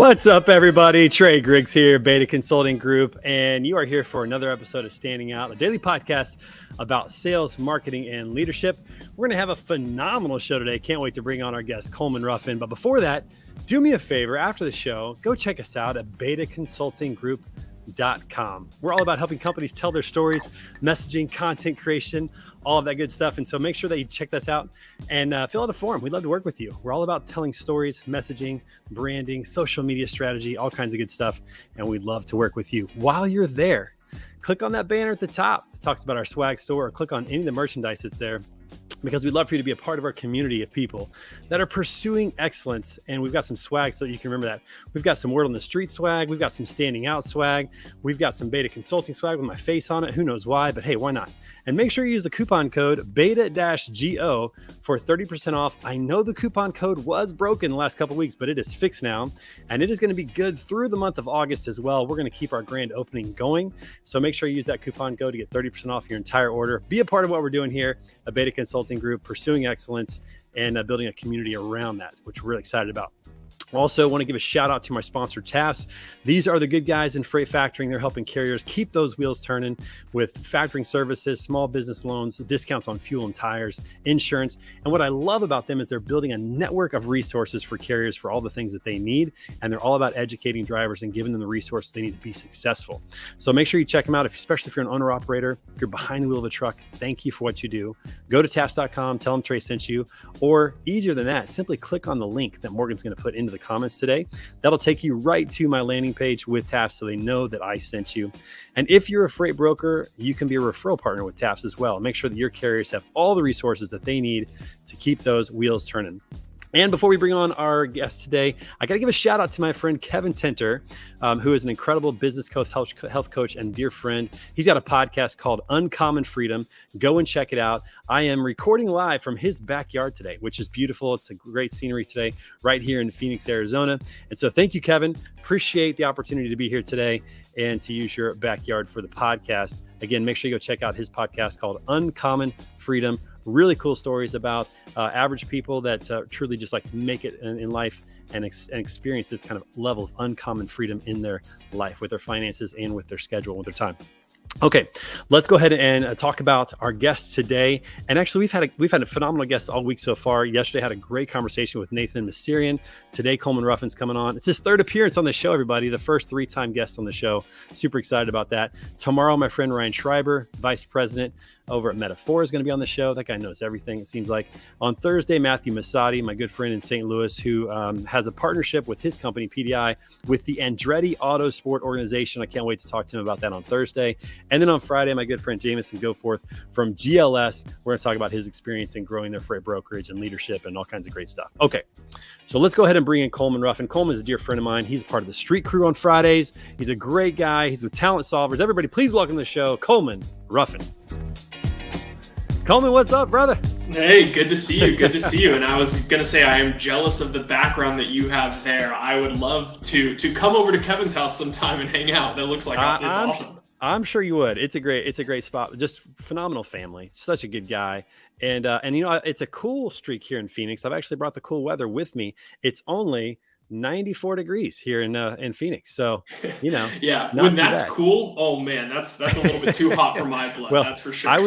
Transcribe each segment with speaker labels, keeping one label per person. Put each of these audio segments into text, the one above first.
Speaker 1: What's up, everybody? Trey Griggs here, Beta Consulting Group, and you are here for another episode of Standing Out, a daily podcast about sales, marketing, and leadership. We're going to have a phenomenal show today. Can't wait to bring on our guest, Coleman Ruffin. But before that, do me a favor. After the show, go check us out at betaconsultinggroup.com. We're all about helping companies tell their stories, messaging, content creation, all of that good stuff. And so make sure that you check this out and fill out a form. We'd love to work with you. We're all about telling stories, messaging, branding, social media strategy, all kinds of good stuff. And we'd love to work with you. While you're there, click on that banner at the top. It talks about our swag store, or click on any of the merchandise that's there, because we'd love for you to be a part of our community of people that are pursuing excellence. And we've got some swag so that you can remember that. We've got some word on the street swag. We've got some standing out swag. We've got some beta consulting swag with my face on it. Who knows why, but hey, why not? And make sure you use the coupon code beta-GO for 30% off. I know the coupon code was broken the last couple of weeks, but it is fixed now. And it is going to be good through the month of August as well. We're going to keep our grand opening going. So make sure you use that coupon code to get 30% off your entire order. Be a part of what we're doing here, a Beta Consulting Group, pursuing excellence and building a community around that, which we're really excited about. Also, want to give a shout out to my sponsor, TAFS. These are the good guys in freight factoring. They're helping carriers keep those wheels turning with factoring services, small business loans, discounts on fuel and tires, insurance. And what I love about them is they're building a network of resources for carriers for all the things that they need. And they're all about educating drivers and giving them the resources they need to be successful. So make sure you check them out, especially if you're an owner operator, if you're behind the wheel of a truck. Thank you for what you do. Go to TAFS.com, tell them Trey sent you, or easier than that, simply click on the link that Morgan's going to put into the comments today. That'll take you right to my landing page with TAFS so they know that I sent you. And if you're a freight broker, you can be a referral partner with TAFS as well. Make sure that your carriers have all the resources that they need to keep those wheels turning. And before we bring on our guest today, I got to give a shout out to my friend Kevin Tenter, who is an incredible business coach, health coach, and dear friend. He's got a podcast called Uncommon Freedom. Go and check it out. I am recording live from his backyard today, which is beautiful. It's a great scenery today right here in Phoenix, Arizona. And so thank you, Kevin. Appreciate the opportunity to be here today and to use your backyard for the podcast. Again, make sure you go check out his podcast called Uncommon Freedom. Really cool stories about average people that truly just like make it in life and experience this kind of level of uncommon freedom in their life with their finances and with their schedule, with their time. Okay, let's go ahead and talk about our guests today. And actually, we've had a phenomenal guest all week so far. Yesterday, had a great conversation with Nathan Messerian. Today, Coleman Ruffin's coming on. It's his third appearance on the show, everybody. The first 3-time guest on the show. Super excited about that. Tomorrow, my friend Ryan Schreiber, Vice President over at Metaphor, is going to be on the show. That guy knows everything, it seems like. On Thursday, Matthew Masadi, my good friend in St. Louis, who has a partnership with his company, PDI, with the Andretti Autosport organization. I can't wait to talk to him about that on Thursday. And then on Friday, my good friend Jameson Goforth from GLS, we're going to talk about his experience in growing their freight brokerage and leadership and all kinds of great stuff. Okay, so let's go ahead and bring in Coleman Ruffin. Coleman is a dear friend of mine. He's part of the Street Crew on Fridays. He's a great guy. He's with Talent Solvers. Everybody, please welcome to the show, Coleman Ruffin. Coleman, what's up, brother?
Speaker 2: Hey, good to see you. Good to see you. And I was going to say, I am jealous of the background that you have there. I would love to come over to Kevin's house sometime and hang out. That looks like it's awesome.
Speaker 1: I'm sure you would. It's a great spot. Just phenomenal family. Such a good guy. And you know, it's a cool streak here in Phoenix. I've actually brought the cool weather with me. It's only 94 degrees here in Phoenix. So, you know,
Speaker 2: yeah, when that's cool. Oh man, that's a little bit too hot for my blood.
Speaker 1: Well,
Speaker 2: that's for sure.
Speaker 1: I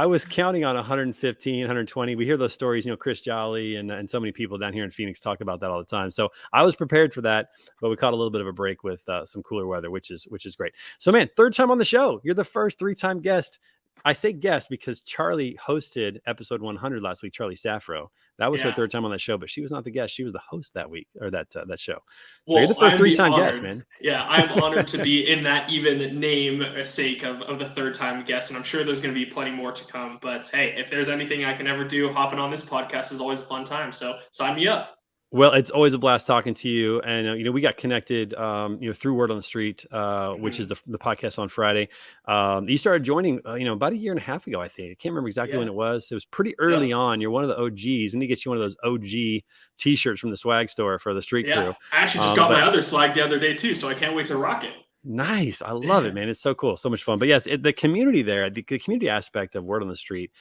Speaker 1: was counting on 115, 120. We hear those stories, you know, Chris Jolly and so many people down here in Phoenix talk about that all the time. So I was prepared for that, but we caught a little bit of a break with some cooler weather, which is great. So man, third time on the show. You're the first 3-time guest. I say guest because Charlie hosted episode 100 last week, Charlie Safro. That was her third time on the show, but she was not the guest. She was the host that week, or that show. So well, you're the first 3-time guest, man.
Speaker 2: Yeah, I'm honored to be in that even name sake of the 3rd-time guest, and I'm sure there's going to be plenty more to come. But hey, if there's anything I can ever do, hopping on this podcast is always a fun time. So sign me up.
Speaker 1: Well, it's always a blast talking to you. And, you know, we got connected, through Word on the Street, which is the podcast on Friday. You started joining, about 1.5 years ago, I think. I can't remember exactly when it was. It was pretty early on. You're one of the OGs. We need to get you one of those OG T-shirts from the swag store for the Street Crew.
Speaker 2: I actually just got my other swag the other day, too, so I can't wait to rock it.
Speaker 1: Nice. I love it, man. It's so cool. So much fun. But yes, the community there, the community aspect of Word on the Street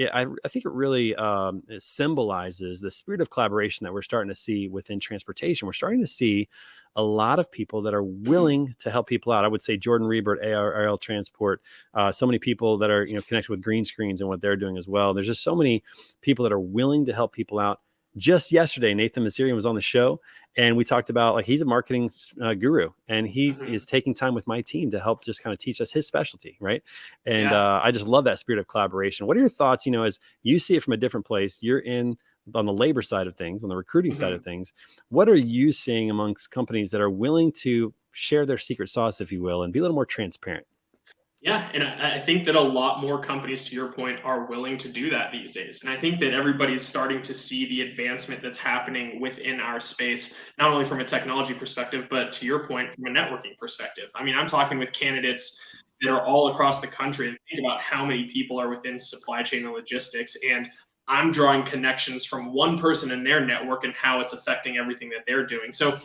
Speaker 1: I think it really it symbolizes the spirit of collaboration that we're starting to see within transportation. We're starting to see a lot of people that are willing to help people out. I would say Jordan Reber at ARL Transport, so many people that are connected with green screens and what they're doing as well. There's just so many people that are willing to help people out. Just yesterday, Nathan Masirian was on the show, and we talked about, like, he's a marketing guru, and he is taking time with my team to help just kind of teach us his specialty, right? And I just love that spirit of collaboration. What are your thoughts, as you see it from a different place? You're on the labor side of things, on the recruiting side of things. What are you seeing amongst companies that are willing to share their secret sauce, if you will, and be a little more transparent?
Speaker 2: Yeah, and I think that a lot more companies, to your point, are willing to do that these days. And I think that everybody's starting to see the advancement that's happening within our space, not only from a technology perspective, but to your point, from a networking perspective. I mean, I'm talking with candidates that are all across the country. And think about how many people are within supply chain and logistics. And I'm drawing connections from one person in their network and how it's affecting everything that they're doing. So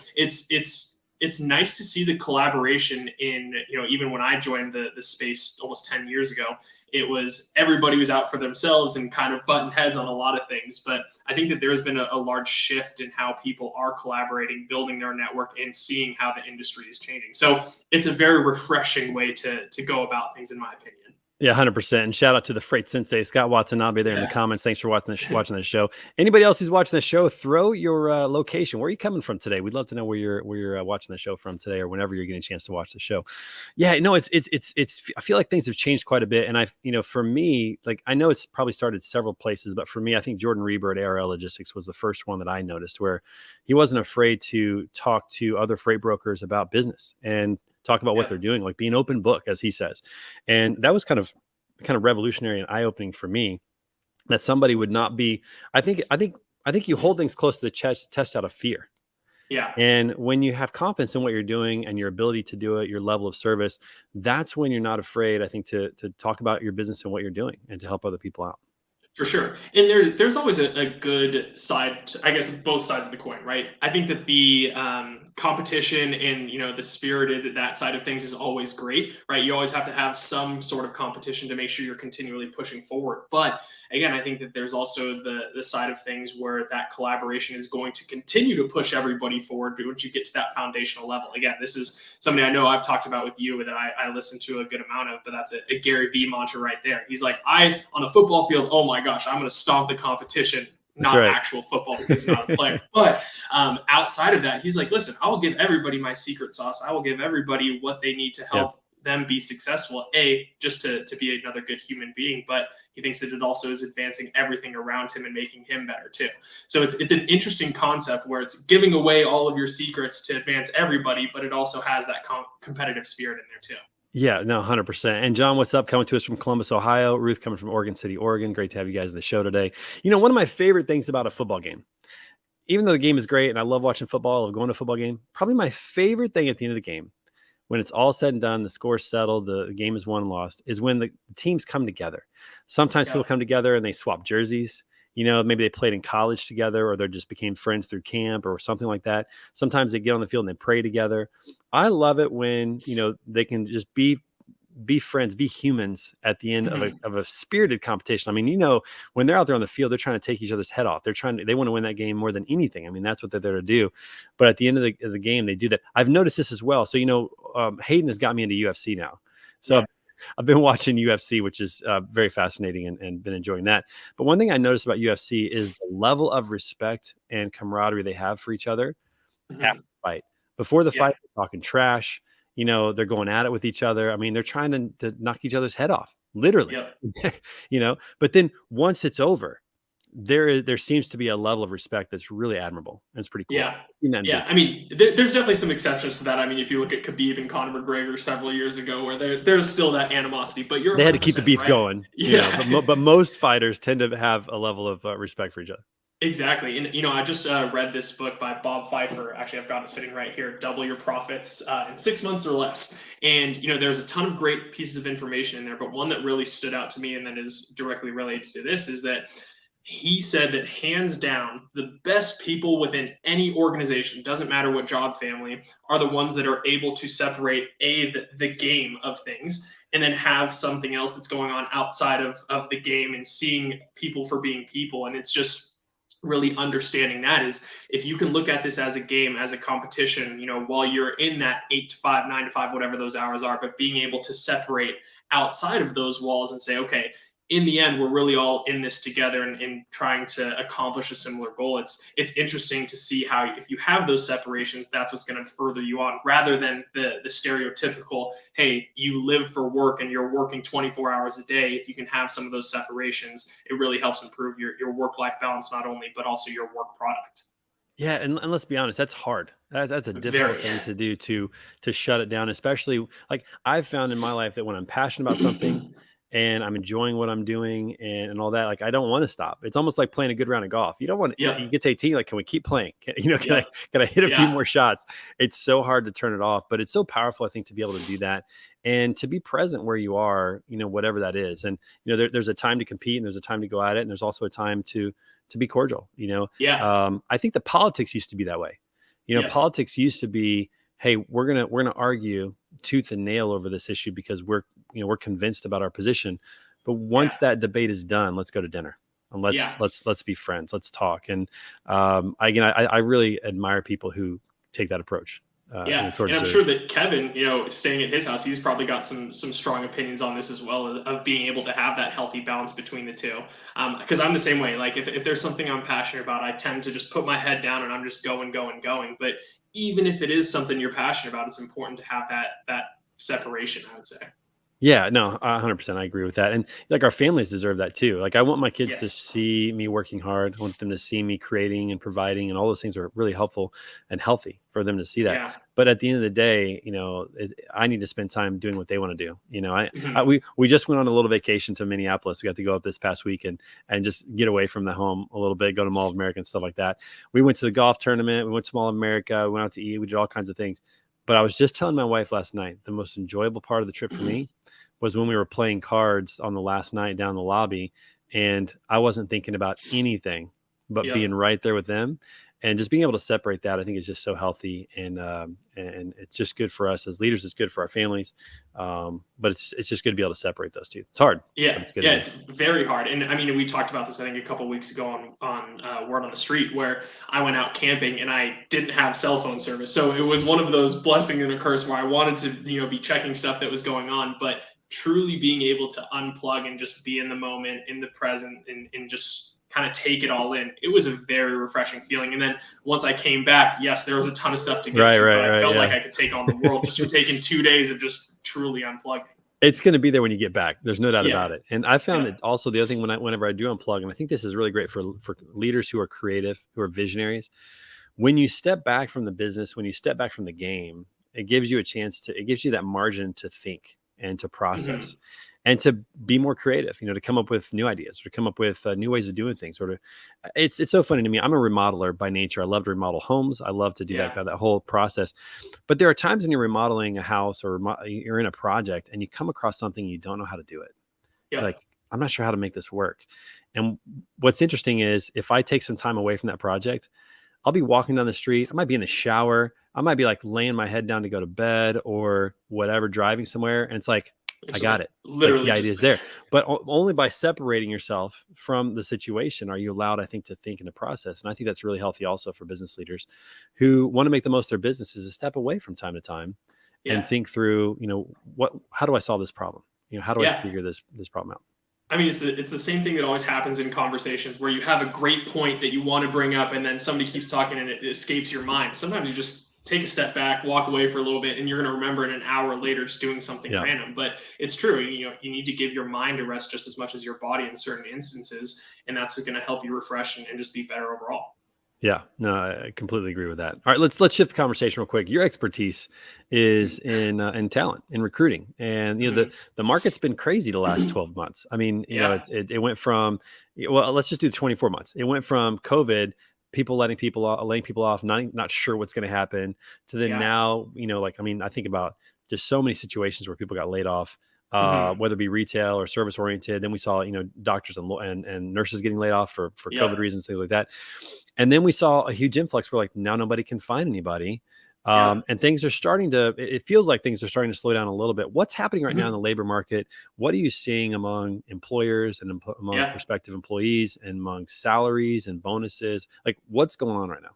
Speaker 2: it's nice to see the collaboration in, even when I joined the space almost 10 years ago, it was everybody was out for themselves and kind of button heads on a lot of things. But I think that there's been a large shift in how people are collaborating, building their network, and seeing how the industry is changing. So it's a very refreshing way to go about things, in my opinion.
Speaker 1: Yeah, 100%. And shout out to the Freight Sensei, Scott Watanabe, there in the
Speaker 2: Yeah.
Speaker 1: comments. Thanks for watching the show. Anybody else who's watching the show, throw your location. Where are you coming from today? We'd love to know where you're watching the show from today, or whenever you're getting a chance to watch the show. Yeah, no, it's I feel like things have changed quite a bit. And for me, like, I know it's probably started several places, but for me, I think Jordan Reber at ARL Logistics was the first one that I noticed, where he wasn't afraid to talk to other freight brokers about business and talk about what they're doing, like be an open book, as he says. And that was kind of revolutionary and eye-opening for me, that somebody would not be, I think you hold things close to the chest, test out of fear.
Speaker 2: Yeah.
Speaker 1: And when you have confidence in what you're doing and your ability to do it, your level of service, that's when you're not afraid, I think, to talk about your business and what you're doing and to help other people out.
Speaker 2: For sure. And there's always a good side, I guess, both sides of the coin, right? I think that the competition and, the spirited, that side of things is always great, right? You always have to have some sort of competition to make sure you're continually pushing forward. But again, I think that there's also the side of things where that collaboration is going to continue to push everybody forward once you get to that foundational level. Again, this is something I know I've talked about with you that I listen to a good amount of, but that's a Gary Vee mantra right there. He's like, on a football field, oh my gosh, I'm going to stomp the competition, not
Speaker 1: right.
Speaker 2: actual football because he's not a player. But outside of that, he's like, listen, I will give everybody my secret sauce. I will give everybody what they need to help them be successful, just to be another good human being, but he thinks that it also is advancing everything around him and making him better too. So it's an interesting concept where it's giving away all of your secrets to advance everybody, but it also has that competitive spirit in there too.
Speaker 1: Yeah, no, 100%. And John, what's up? Coming to us from Columbus, Ohio. Ruth coming from Oregon City, Oregon. Great to have you guys on the show today. One of my favorite things about a football game, even though the game is great and I love watching football, I love going to a football game, probably my favorite thing at the end of the game, when it's all said and done, the score's settled, the game is won and lost, is when the teams come together. Sometimes people come together and they swap jerseys. Maybe they played in college together, or they just became friends through camp or something like that. Sometimes they get on the field and they pray together. I love it when, they can just be friends, be humans at the end of a spirited competition. I mean, when they're out there on the field, they're trying to take each other's head off. They want to win that game more than anything. I mean, that's what they're there to do. But at the end of the game, they do that. I've noticed this as well. So, Hayden has got me into UFC now. So I've been watching UFC, which is very fascinating and been enjoying that. But one thing I noticed about UFC is the level of respect and camaraderie they have for each other after the fight. Before the fight, they're talking trash. They're going at it with each other. I mean, they're trying to knock each other's head off, literally. But then once it's over, there seems to be a level of respect that's really admirable. And it's pretty cool.
Speaker 2: Yeah. I mean, there's definitely some exceptions to that. I mean, if you look at Khabib and Conor McGregor several years ago, where there's still that animosity, but they
Speaker 1: had to keep the beef going. But most fighters tend to have a level of respect for each other.
Speaker 2: Exactly. And, I just read this book by Bob Pfeiffer. Actually, I've got it sitting right here, Double Your Profits in 6 months or less. And, there's a ton of great pieces of information in there, but one that really stood out to me and that is directly related to this is that he said that hands down, the best people within any organization, doesn't matter what job family, are the ones that are able to separate the game of things and then have something else that's going on outside of the game and seeing people for being people. And it's just really understanding that is if you can look at this as a game, as a competition, while you're in that 8 to 5, 9 to 5, whatever those hours are, but being able to separate outside of those walls and say, okay, in the end, we're really all in this together and trying to accomplish a similar goal. It's interesting to see how if you have those separations, that's what's going to further you on, rather than the stereotypical, hey, you live for work and you're working 24 hours a day. If you can have some of those separations, it really helps improve your work life balance, not only but also your work product.
Speaker 1: Yeah, and let's be honest, that's hard. That's a difficult
Speaker 2: Very.
Speaker 1: thing to do to shut it down, especially like I've found in my life that when I'm passionate about something and I'm enjoying what I'm doing and all that, like I don't want to stop. It's almost like playing a good round of golf. You don't want
Speaker 2: Yep.
Speaker 1: you get to 18, like, can we keep playing?
Speaker 2: Yep.
Speaker 1: Can I hit a few
Speaker 2: Yeah.
Speaker 1: more shots? It's so hard to turn it off, but it's so powerful, I think, to be able to do that and to be present where you are, whatever that is. And there's a time to compete and there's a time to go at it, and there's also a time to be cordial.
Speaker 2: Yeah.
Speaker 1: I think the politics used to be that way.
Speaker 2: Yep.
Speaker 1: Politics used to be, hey, we're gonna argue tooth and nail over this issue because we're convinced about our position. But once
Speaker 2: Yeah.
Speaker 1: that debate is done, let's go to dinner and let's
Speaker 2: Yeah.
Speaker 1: let's be friends. Let's talk. And I really admire people who take that approach.
Speaker 2: Yeah, and I'm sure that Kevin, staying at his house, he's probably got some strong opinions on this as well, of being able to have that healthy balance between the two. Because I'm the same way. Like if there's something I'm passionate about, I tend to just put my head down and I'm just going, going, going. But even if it is something you're passionate about, it's important to have that separation, I would say.
Speaker 1: Yeah, no, 100%. I agree with that. And like our families deserve that too. Like I want my kids to
Speaker 2: Yes.
Speaker 1: see me working hard. I want them to see me creating and providing, and all those things are really helpful and healthy for them to see that.
Speaker 2: Yeah.
Speaker 1: But at the end of the day, I need to spend time doing what they want to do.
Speaker 2: Mhm.
Speaker 1: We just went on a little vacation to Minneapolis. We got to go up this past week and just get away from the home a little bit, go to Mall of America and stuff like that. We went to the golf tournament. We went to Mall of America. We went out to eat. We did all kinds of things. But I was just telling my wife last night, the most enjoyable part of the trip for me was when we were playing cards on the last night down the lobby, and I wasn't thinking about anything but
Speaker 2: Yep.
Speaker 1: being right there with them, and just being able to separate that. I think is just so healthy, and it's just good for us as leaders. It's good for our families, but it's just good to be able to separate those two. It's hard, but
Speaker 2: Yeah,
Speaker 1: it's good.
Speaker 2: yeah,
Speaker 1: To do.
Speaker 2: it's very hard, and I mean, we talked about this I think a couple weeks ago on Word on the Street, where I went out camping and I didn't have cell phone service, so it was one of those blessing and a curse where I wanted to be checking stuff that was going on, but truly being able to unplug and just be in the moment, in the present, and just kind of take it all in. It was a very refreshing feeling. And then once I came back, yes, there was a ton of stuff to get
Speaker 1: Right,
Speaker 2: to, but
Speaker 1: right,
Speaker 2: I
Speaker 1: right.
Speaker 2: felt like
Speaker 1: Yeah.
Speaker 2: I could take on the world just for taking 2 days of just truly unplugging.
Speaker 1: It's going to be there when you get back. There's no doubt
Speaker 2: Yeah.
Speaker 1: about it. And I found
Speaker 2: Yeah.
Speaker 1: that also the other thing whenever I do unplug, and I think this is really great for leaders who are creative, who are visionaries, when you step back from the business, when you step back from the game, it gives you a chance it gives you that margin to think and to process
Speaker 2: Hmm.
Speaker 1: and to be more creative, to come up with new ideas or to come up with new ways of doing things. It's so funny to me. I'm a remodeler by nature. I love to remodel homes. I love to do
Speaker 2: Yeah.
Speaker 1: that whole process. But there are times when you're remodeling a house or you're in a project and you come across something you don't know how to do it. You're
Speaker 2: Yep.
Speaker 1: like, I'm not sure how to make this work. And what's interesting is if I take some time away from that project, I'll be walking down the street. I might be in the shower. I might be like laying my head down to go to bed or whatever, driving somewhere. And it's like, I
Speaker 2: It's
Speaker 1: got it. Like the
Speaker 2: literally
Speaker 1: idea
Speaker 2: just
Speaker 1: is
Speaker 2: there.
Speaker 1: there. But only by separating yourself from the situation are you allowed, I think, to think and to process. And I think that's really healthy also for business leaders who want to make the most of their businesses, to step away from time to time and
Speaker 2: Yeah.
Speaker 1: think through, how do I solve this problem? How do I
Speaker 2: Yeah.
Speaker 1: figure this problem out?
Speaker 2: I mean, it's the same thing that always happens in conversations where you have a great point that you want to bring up, and then somebody keeps talking and it escapes your mind. Sometimes you just take a step back, walk away for a little bit, and you're going to remember it an hour later just doing something
Speaker 1: Yeah.
Speaker 2: random. But it's true. You need to give your mind a rest just as much as your body in certain instances, and that's going to help you refresh and just be better overall.
Speaker 1: Yeah, no, I completely agree with that. All right, let's shift the conversation real quick. Your expertise is in talent, in recruiting, and
Speaker 2: Mhm.
Speaker 1: the market's been crazy the last 12 months. I mean,
Speaker 2: Yeah.
Speaker 1: it went from, well, let's just do 24 months. It went from COVID, people laying people off, not sure what's going to happen, to then
Speaker 2: Yeah.
Speaker 1: now, like I mean, I think about just so many situations where people got laid off
Speaker 2: Mhm.
Speaker 1: whether it be retail or service oriented. Then we saw, doctors and nurses getting laid off for COVID
Speaker 2: Yep.
Speaker 1: reasons, things like that. And then we saw a huge influx where like now nobody can find anybody.
Speaker 2: Yep.
Speaker 1: And things are starting to, it feels like things are starting to slow down a little bit. What's happening right now in
Speaker 2: Mhm.
Speaker 1: the labor market? What are you seeing among employers and among
Speaker 2: Yeah.
Speaker 1: prospective employees and among salaries and bonuses? Like what's going on right now?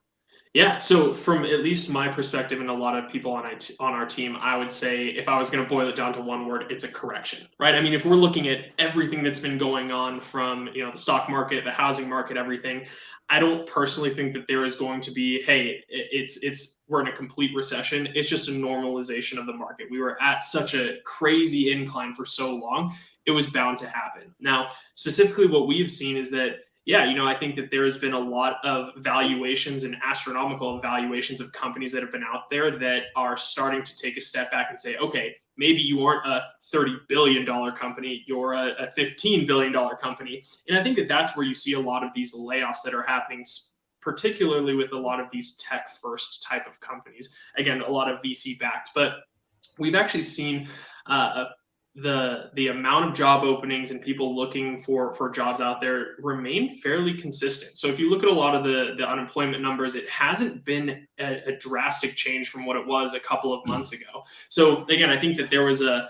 Speaker 2: Yeah, so from at least my perspective and a lot of people on our team, I would say if I was going to boil it down to one word, it's a correction, right? I mean, if we're looking at everything that's been going on from, the stock market, the housing market, everything, I don't personally think that there is going to be, hey, it's we're in a complete recession. It's just a normalization of the market. We were at such a crazy incline for so long, it was bound to happen. Now, specifically what we've seen is that yeah, I think that there has been a lot of valuations and astronomical valuations of companies that have been out there that are starting to take a step back and say, okay, maybe you aren't a $30 billion company, you're a $15 billion company. And I think that that's where you see a lot of these layoffs that are happening, particularly with a lot of these tech first type of companies. Again, a lot of VC backed, but we've actually seen uh, the amount of job openings and people looking for jobs out there remain fairly consistent. So if you look at a lot of the unemployment numbers, it hasn't been a drastic change from what it was a couple of months ago. So again, I think that there was a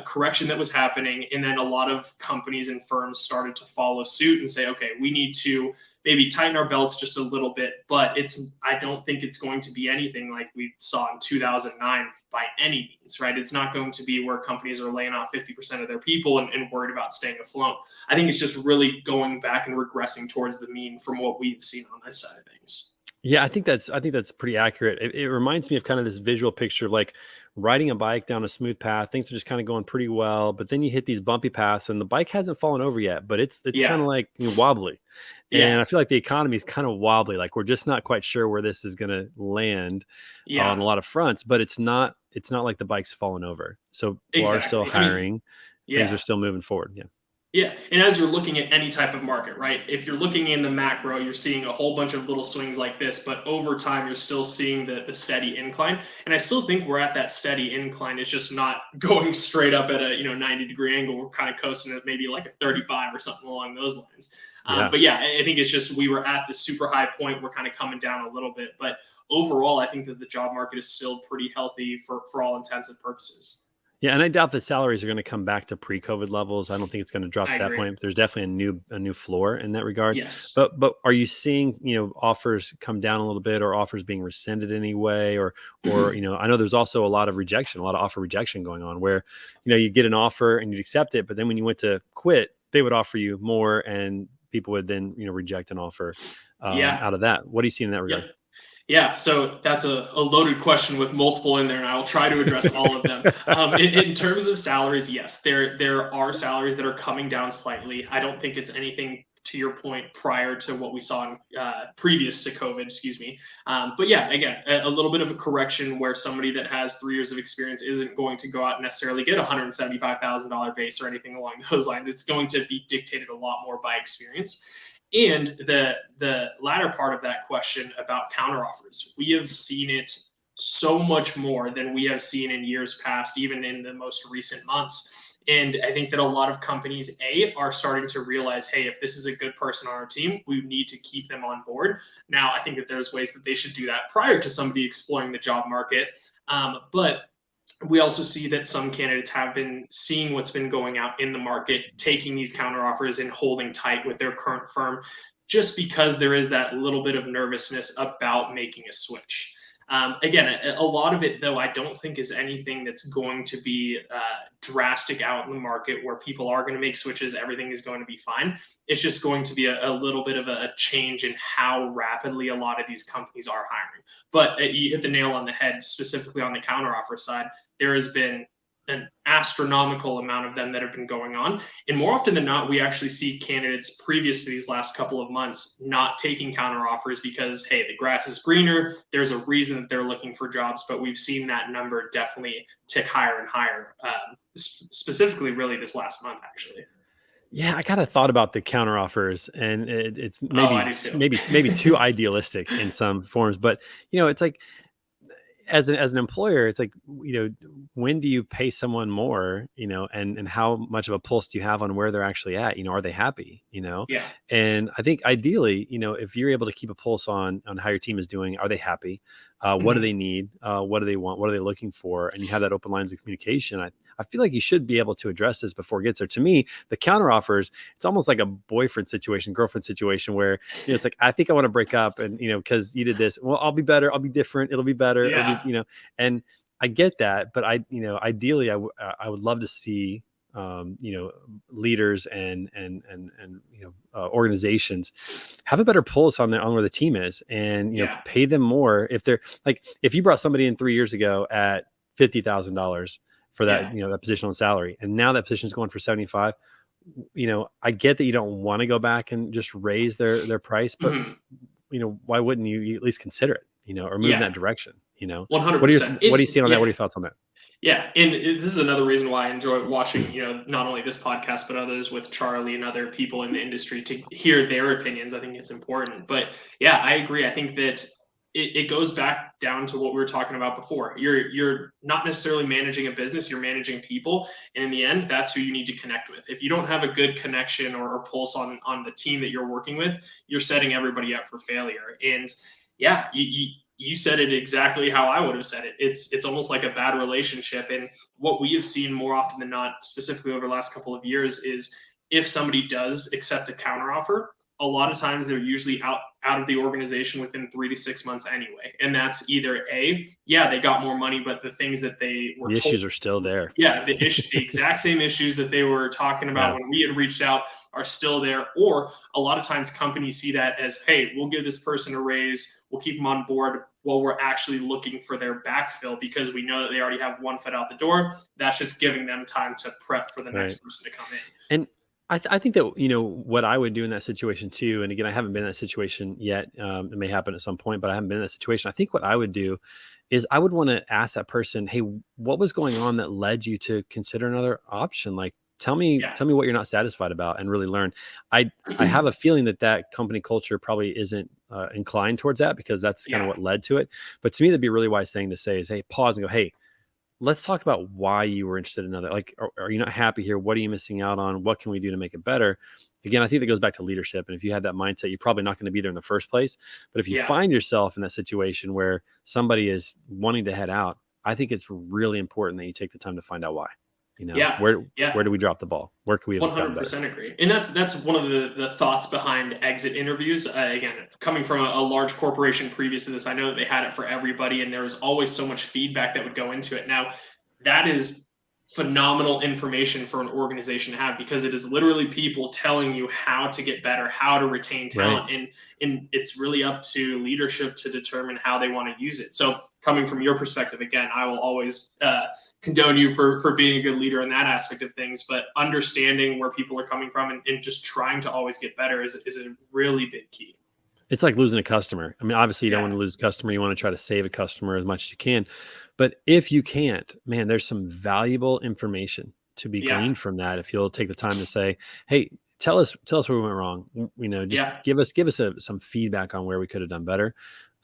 Speaker 2: correction that was happening, and then a lot of companies and firms started to follow suit and say, okay, we need to maybe tighten our belts just a little bit, but I don't think it's going to be anything like we saw in 2009 by any means, right? It's not going to be where companies are laying off 50% of their people and worried about staying afloat. I think it's just really going back and regressing towards the mean from what we've seen on this side of things.
Speaker 1: Yeah, I think that's pretty accurate. It reminds me of kind of this visual picture of like riding a bike down a smooth path. Things are just kind of going pretty well, but then you hit these bumpy paths, and the bike hasn't fallen over yet, but it's kind
Speaker 2: Yeah.
Speaker 1: of like wobbly.
Speaker 2: Yeah.
Speaker 1: And I feel like the economy is kind of wobbly. Like we're just not quite sure where this is going to land on
Speaker 2: Yeah.
Speaker 1: a lot of fronts, but it's not like the bike's fallen over. So people are still
Speaker 2: Exactly. I mean,
Speaker 1: hiring. Things are
Speaker 2: yeah.
Speaker 1: still moving forward. Yeah.
Speaker 2: Yeah, and as you're looking at any type of market, right? If you're looking in the macro, you're seeing a whole bunch of little swings like this, but over time, you're still seeing the steady incline. And I still think we're at that steady incline. It's just not going straight up at a 90-degree angle. We're kind of coasting at maybe like a 35 or something along those lines.
Speaker 1: Yeah.
Speaker 2: But yeah, I think it's just we were at the super high point. We're kind of coming down a little bit, but overall, I think that the job market is still pretty healthy for all intents and purposes.
Speaker 1: Yeah, and I doubt that salaries are going to come back to pre-COVID levels. I don't think it's going to drop
Speaker 2: I
Speaker 1: to that
Speaker 2: agree.
Speaker 1: point. There's definitely a new floor in that regard.
Speaker 2: Yes.
Speaker 1: But are you seeing offers come down a little bit, or offers being rescinded anyway, or I know there's also a lot of rejection, a lot of offer rejection going on, where you get an offer and you'd accept it, but then when you went to quit, they would offer you more, and people would then reject an offer
Speaker 2: Yeah.
Speaker 1: out of that. What do you see in that regard?
Speaker 2: Yep. Yeah, so that's a loaded question with multiple in there, and I will try to address all of them. In terms of salaries, yes, there are salaries that are coming down slightly. I don't think it's anything to your point prior to what we saw in previous to COVID, excuse me. But yeah, again, a little bit of a correction where somebody that has 3 years of experience isn't going to go out and necessarily get a $175,000 base or anything along those lines. It's going to be dictated a lot more by experience. And the latter part of that question about counteroffers, we have seen it so much more than we have seen in years past, even in the most recent months. And I think that a lot of companies, are starting to realize, hey, if this is a good person on our team, we need to keep them on board. Now, I think that there's ways that they should do that prior to somebody exploring the job market. But we also see that some candidates have been seeing what's been going out in the market, taking these counteroffers and holding tight with their current firm, just because there is that little bit of nervousness about making a switch. Again, a lot of it, though, I don't think is anything that's going to be drastic out in the market where people are going to make switches. Everything is going to be fine. It's just going to be a little bit of a change in how rapidly a lot of these companies are hiring. But you hit the nail on the head, specifically on the counteroffer side. There has been an astronomical amount of them that have been going on. And more often than not, we actually see candidates previous to these last couple of months not taking counteroffers because, hey, the grass is greener. There's a reason that they're looking for jobs, but we've seen that number definitely tick higher and higher, specifically really this last month, actually.
Speaker 1: Yeah, I kind of thought about the counteroffers, and it's
Speaker 2: Oh, I
Speaker 1: maybe
Speaker 2: do too.
Speaker 1: maybe maybe too idealistic in some forms, but it's like as an employer, it's like, when do you pay someone more, and how much of a pulse do you have on where they're actually at? Are they happy?
Speaker 2: Yeah.
Speaker 1: And I think ideally, if you're able to keep a pulse on how your team is doing, are they happy? What do
Speaker 2: Mhm.
Speaker 1: they need? What do they want? What are they looking for? And you have that open lines of communication. I feel like you should be able to address this before it gets there. To me, the counter offers, it's almost like a boyfriend situation, girlfriend situation where, it's like, I think I want to break up, and, because you did this. Well, I'll be better. I'll be different. It'll be better. It'll be,
Speaker 2: Yeah.
Speaker 1: and I get that, but ideally I would love to see, leaders and organizations have a better pulse on where the team is, and,
Speaker 2: Yeah.
Speaker 1: pay them more. If they're like, if you brought somebody in 3 years ago at $50,000 for that,
Speaker 2: Yeah.
Speaker 1: that position on salary, and now that position is going for 75, I get that you don't want to go back and just raise their price, but,
Speaker 2: Mhm.
Speaker 1: why wouldn't you at least consider it, or move in
Speaker 2: Yeah.
Speaker 1: that direction, what
Speaker 2: 100%.
Speaker 1: are you seeing on that? What are your thoughts on that?
Speaker 2: Yeah, and this is another reason why I enjoy watching, not only this podcast but others with Charlie and other people in the industry to hear their opinions. I think it's important. But yeah, I agree. I think that it goes back down to what we were talking about before. You're not necessarily managing a business; you're managing people, and in the end, that's who you need to connect with. If you don't have a good connection or pulse on the team that you're working with, you're setting everybody up for failure. And yeah, you said it exactly how I would have said it. It's almost like a bad relationship. And what we have seen more often than not, specifically over the last couple of years, is if somebody does accept a counteroffer, a lot of times they're usually out of the organization within 3 to 6 months anyway. And that's either A, yeah, they got more money, but the things that they were
Speaker 1: The
Speaker 2: told,
Speaker 1: issues are still there.
Speaker 2: yeah, the exact same issues that they were talking about
Speaker 1: Yeah.
Speaker 2: when we had reached out are still there. Or a lot of times companies see that as, hey, we'll give this person a raise, we'll keep them on board while we're actually looking for their backfill because we know that they already have one foot out the door. That's just giving them time to prep for the
Speaker 1: Right.
Speaker 2: next person to come in.
Speaker 1: And I think that, what I would do in that situation too, and again, I haven't been in that situation yet. It may happen at some point, but I haven't been in that situation. I think what I would do is I would want to ask that person, hey, what was going on that led you to consider another option? Like,
Speaker 2: Yeah.
Speaker 1: tell me what you're not satisfied about, and really learn. I have a feeling that company culture probably isn't inclined towards that, because that's kind of
Speaker 2: Yeah.
Speaker 1: what led to it. But to me, that'd be a really wise thing to say is, hey, pause and go, hey, let's talk about why you were interested in another. Like, are you not happy here? What are you missing out on? What can we do to make it better? Again, I think that goes back to leadership. And if you had that mindset, you're probably not going to be there in the first place. But if you
Speaker 2: Yeah.
Speaker 1: find yourself in that situation where somebody is wanting to head out, I think it's really important that you take the time to find out why.
Speaker 2: Yeah.
Speaker 1: Where
Speaker 2: Yeah.
Speaker 1: do we drop the ball? Where could we have gotten better?
Speaker 2: 100% agree. And that's one of the thoughts behind exit interviews. Again, coming from a large corporation previous to this, I know that they had it for everybody, and there was always so much feedback that would go into it. Now, that is phenomenal information for an organization to have because it is literally people telling you how to get better, how to retain
Speaker 1: Right.
Speaker 2: talent, and it's really up to leadership to determine how they want to use it. So, coming from your perspective, again, I will always condone you for being a good leader in that aspect of things, but understanding where people are coming from and just trying to always get better is a really big key.
Speaker 1: It's like losing a customer. I mean, obviously you don't want
Speaker 2: Yeah.
Speaker 1: to lose a customer. You want to try to save a customer as much as you can. But if you can't, man, there's some valuable information to be
Speaker 2: Yeah.
Speaker 1: gleaned from that. If you'll take the time to say, hey, tell us where we went wrong. Just
Speaker 2: Yeah.
Speaker 1: give us some feedback on where we could have done better.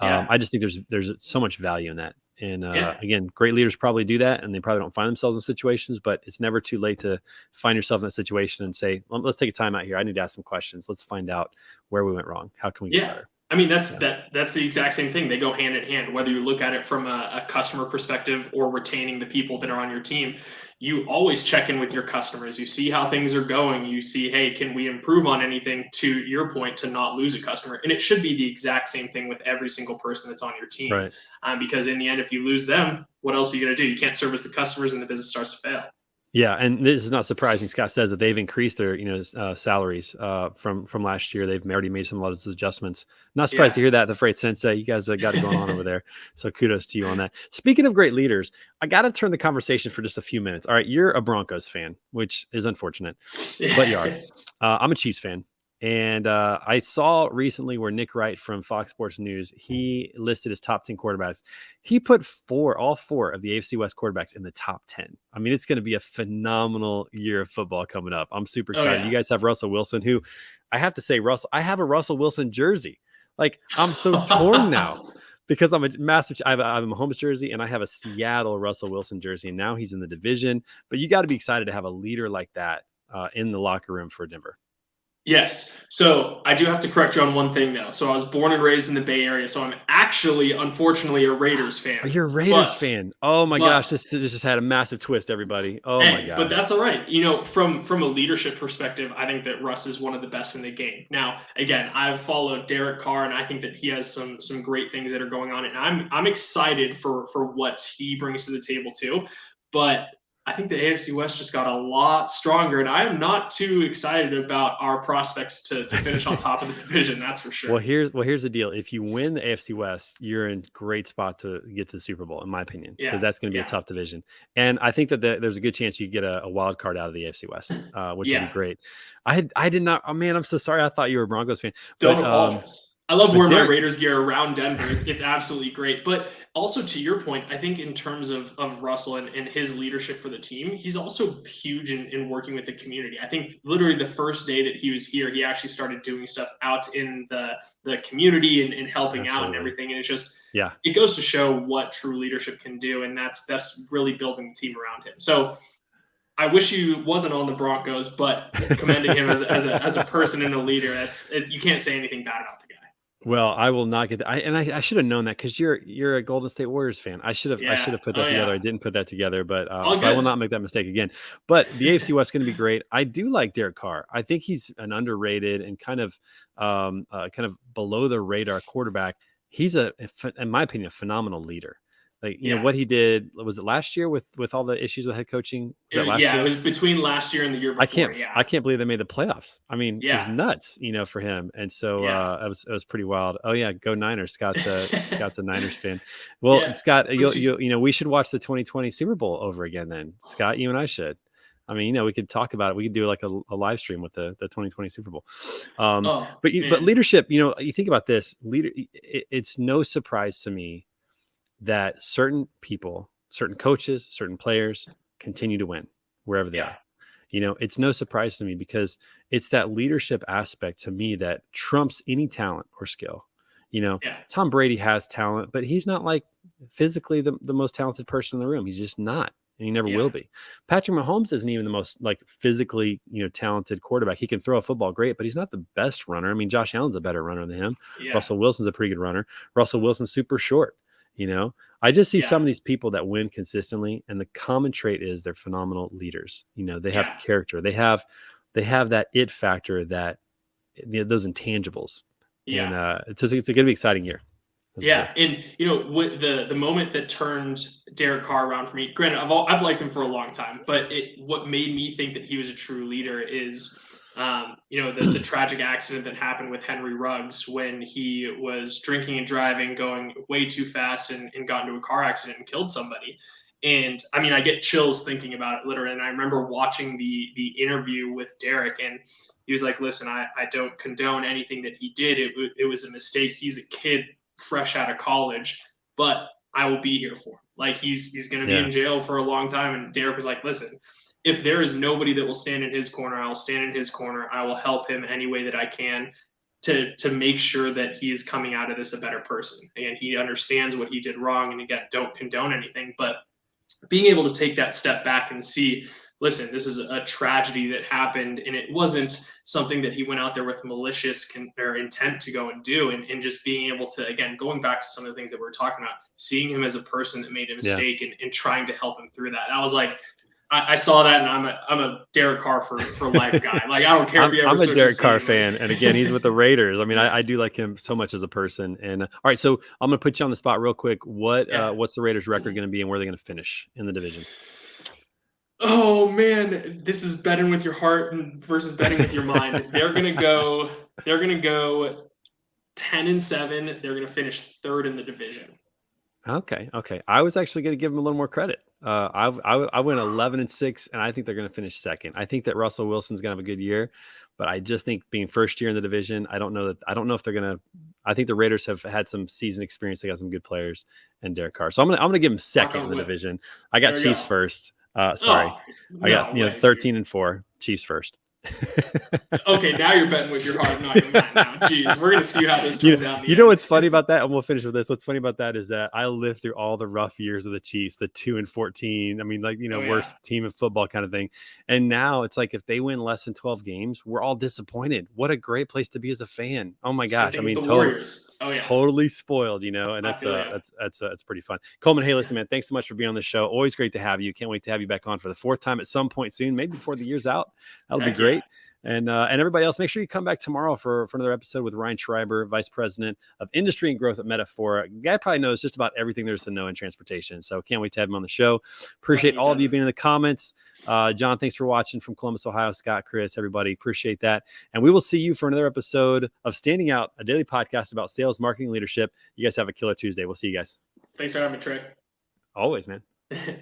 Speaker 2: Yeah.
Speaker 1: I just think there's so much value in that. And
Speaker 2: Yeah.
Speaker 1: again, great leaders probably do that, and they probably don't find themselves in situations. But it's never too late to find yourself in that situation and say, well, let's take a time out here. I need to ask some questions. Let's find out where we went wrong. How can we get
Speaker 2: Yeah.
Speaker 1: better?
Speaker 2: I mean,
Speaker 1: Yeah.
Speaker 2: that's the exact same thing. They go hand in hand. Whether you look at it from a customer perspective or retaining the people that are on your team, you always check in with your customers. You see how things are going. You see, hey, can we improve on anything to your point to not lose a customer? And it should be the exact same thing with every single person that's on your team.
Speaker 1: Right.
Speaker 2: Because in the end, if you lose them, what else are you going to do? You can't service the customers and the business starts to fail.
Speaker 1: Yeah, and this is not surprising. Scott says that they've increased their, salaries from last year. They've already made some of those adjustments. Not surprised
Speaker 2: Yeah.
Speaker 1: to hear that. The Freight Sensei, you guys got it going on over there. So kudos to you on that. Speaking of great leaders, I got to turn the conversation for just a few minutes. All right, you're a Broncos fan, which is unfortunate, but you are. I'm a Chiefs fan. And I saw recently where Nick Wright from Fox Sports News, he listed his top 10 quarterbacks. He put all four of the AFC West quarterbacks in the top 10. I mean, it's going to be a phenomenal year of football coming up. I'm super
Speaker 2: Oh
Speaker 1: excited. You
Speaker 2: yeah.
Speaker 1: guys have Russell Wilson, who I have to say, I have a Russell Wilson jersey. Like, I'm so torn now because I'm a massive. I have a Mahomes jersey and I have a Seattle Russell Wilson jersey, and now he's in the division. But you got to be excited to have a leader like that in the locker room for Denver.
Speaker 2: Yes. So I do have to correct you on one thing, though. So I was born and raised in the Bay Area, so I'm actually, unfortunately, a Raiders fan.
Speaker 1: Oh, you're a Raiders fan. Oh my gosh, this just had a massive twist, everybody. Oh my gosh.
Speaker 2: But that's all right. From a leadership perspective, I think that Russ is one of the best in the game. Now, again, I've followed Derek Carr, and I think that he has some great things that are going on, and I'm excited for what he brings to the table too. But I think the AFC West just got a lot stronger, and I am not too excited about our prospects to finish on top of the division. That's for sure.
Speaker 1: Well, here's the deal. If you win the AFC West, you're in great spot to get to the Super Bowl, in my opinion, because that's going to be a tough division. And I think that there's a good chance you get a wild card out of the AFC West, which would be great. I did not. Oh man, I'm so sorry. I thought you were a Broncos fan.
Speaker 2: Don't apologize. I love wearing my Raiders gear around Denver. It's absolutely great. But also, to your point, I think in terms of Russell and his leadership for the team, he's also huge in working with the community. I think literally the first day that he was here, he actually started doing stuff out in the community and helping out and everything. And it's just, it goes to show what true leadership can do. And that's really building the team around him. So I wish he wasn't on the Broncos, but commending him as a person and a leader, you can't say anything bad about the guy.
Speaker 1: Well, I will not get that. I should have known that because you're a Golden State Warriors fan. I should have put that together. I didn't put that together, but so I will not make that mistake again. But the AFC West is going to be great. I do like Derek Carr. I think he's an underrated and kind of below the radar quarterback. He's in my opinion, a phenomenal leader. Like, you know, what he did, was it last year with all the issues with head coaching?
Speaker 2: It was between last year and the year before.
Speaker 1: I can't believe they made the playoffs. I mean, it's nuts, for him. And so it was pretty wild. Oh yeah, go Niners. Scott's a Niners fan. Well, Scott, we should watch the 2020 Super Bowl over again then. Scott, you and I should. I mean, we could talk about it. We could do like a live stream with the 2020 Super Bowl. But leadership, you think about this, it's no surprise to me that certain people, certain coaches, certain players continue to win wherever they are. It's no surprise to me because it's that leadership aspect to me that trumps any talent or skill. Tom Brady has talent, but he's not like physically the most talented person in the room. He's just not, and he never will be. Patrick Mahomes isn't even the most like physically, talented quarterback. He can throw a football great, but he's not the best runner. I mean, Josh Allen's a better runner than him. Russell Wilson's a pretty good runner. Russell Wilson's super short. I just see some of these people that win consistently, and the common trait is they're phenomenal leaders. They have character. They have that it factor, that those intangibles. And it's going to be an exciting year.
Speaker 2: And with the moment that turned Derek Carr around for me, granted, I've liked him for a long time, but what made me think that he was a true leader is the tragic accident that happened with Henry Ruggs when he was drinking and driving, going way too fast and got into a car accident and killed somebody. And I mean, I get chills thinking about it literally. And I remember watching the interview with Derek, and he was like, listen, I don't condone anything that he did. It was a mistake. He's a kid fresh out of college, but I will be here for him. Like he's going to be in jail for a long time. And Derek was like, listen, if there is nobody that will stand in his corner, I will stand in his corner. I will help him any way that I can to make sure that he is coming out of this a better person. And he understands what he did wrong. And again, don't condone anything, but being able to take that step back and see, listen, this is a tragedy that happened, and it wasn't something that he went out there with malicious or intent to go and do. And just being able to, again, going back to some of the things that we were talking about, seeing him as a person that made a mistake and trying to help him through that. I was like, I saw that, and I'm a Derek Carr for life guy. Like, I don't care if he ever.
Speaker 1: I'm a Derek Carr fan, and again, he's with the Raiders. I mean, I do like him so much as a person. And all right, so I'm going to put you on the spot real quick. What's the Raiders' record going to be, and where are they going to finish in the division?
Speaker 2: Oh man, this is betting with your heart versus betting with your mind. They're gonna go 10-7. They're gonna finish third in the division.
Speaker 1: Okay. I was actually going to give them a little more credit. I went 11-6, and I think they're going to finish second. I think that Russell Wilson's going to have a good year, but I just think being first year in the division, I don't know if they're going to. I think the Raiders have had some season experience. They got some good players, and Derek Carr. So I'm going to give them second in the division. I got Chiefs first. I got 13-4. Chiefs first.
Speaker 2: Okay, now you're betting with your heart, not your mind. Now, jeez, we're gonna see how this turns out. In the
Speaker 1: You know
Speaker 2: end.
Speaker 1: what's funny about that, and we'll finish with this. What's funny about that is that I lived through all the rough years of the Chiefs, the 2-14. I mean, like,
Speaker 2: Oh, yeah.
Speaker 1: worst team in football kind of thing. And now it's like if they win less than 12 games, we're all disappointed. What a great place to be as a fan. Oh my
Speaker 2: It's the
Speaker 1: gosh. I
Speaker 2: thing with
Speaker 1: mean,
Speaker 2: the Warriors. Oh yeah,
Speaker 1: totally spoiled, and
Speaker 2: I
Speaker 1: that's
Speaker 2: feel ya.
Speaker 1: that's pretty fun. Coleman, hey, listen, man, thanks so much for being on the show. Always great to have you. Can't wait to have you back on for the 4th time at some point soon, maybe before the year's out. That'll be
Speaker 2: Heck
Speaker 1: great.
Speaker 2: yeah.
Speaker 1: And everybody else, make sure you come back tomorrow for another episode with Ryan Schreiber, Vice President of Industry and Growth at Metaphor. The guy probably knows just about everything there is to know in transportation. So can't wait to have him on the show. Appreciate all of you being in the comments. John, thanks for watching from Columbus, Ohio. Scott, Chris, everybody, appreciate that. And we will see you for another episode of Standing Out, a daily podcast about sales, marketing, leadership. You guys have a killer Tuesday. We'll see you guys.
Speaker 2: Thanks for having me, Trey.
Speaker 1: Always, man.